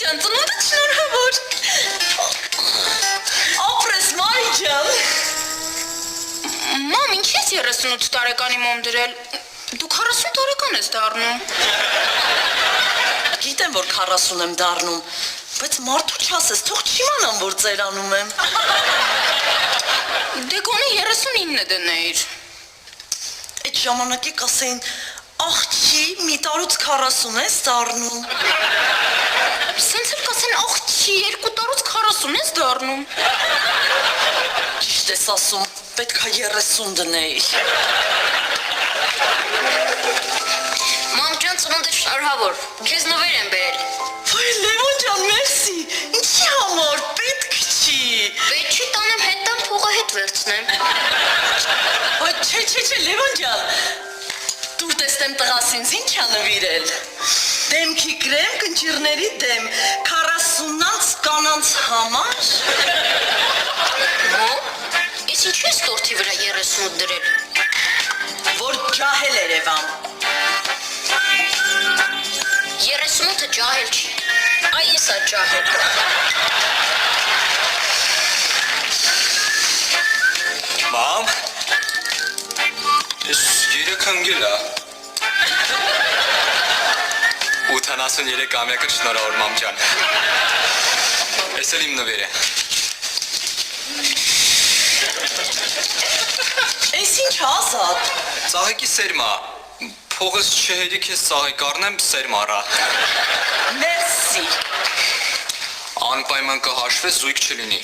ջան, ծնունդը շնորհավոր։ Ապրես Մարի ջան։ Մամ, ինչ ես 38 տարեկանի մոմ դրել։ Դու 40 տարեկան ես դառնում։ Գիտեմ, որ 40 եմ դառնում, բայց մարդու չասես, թող չիմանամ, որ ծերանում եմ։ Դե գոնե 39 դնեիր։ Այդ ժամանակի կասեին, աղջի, մի տարուց 40 ես դառնում։ Սենց էլ կասեն, աղջի, 2 տարուց 40 ես դառնում։ Ճիշտ ես ասում, պետք է 30 դնեիր։ Մամ ջան, ծնունդը շնորհավոր, քեզ նվեր եմ բերել։ Ոյ Լևոն ջան, մերսի, ինչի համար, պետք չի։ Պետք չի տանեմ հետ տամ փողը հետ վերցնեմ։ Ոյ չէ, Լևոն ջան, դուր տեսնեմ տղաս ինձ ինչ ա նվիրել։ Դեմքի կրեմ, կնճիռների դեմ, 40-անց կանանց համար։ Մամ, ես ինչու ես տորթի վրա 38 դրել։ Որ ջահել Երևան։ 38-ը ջահել չի։ Այ ես ա ջահել։ Մամ, ես 3 ընկել ա։ 83-ամյակը շնորհավոր մամ ջան։ Էս էլ իմ նվերը։ Էս ինչ ազատ։ Ծաղիկի սերմա։ Փողս չհերի քեզ ծաղիկ առնեմ, սերմ առա։ Մերսի։ Անպայման կհաշվես, զույգ չլինի։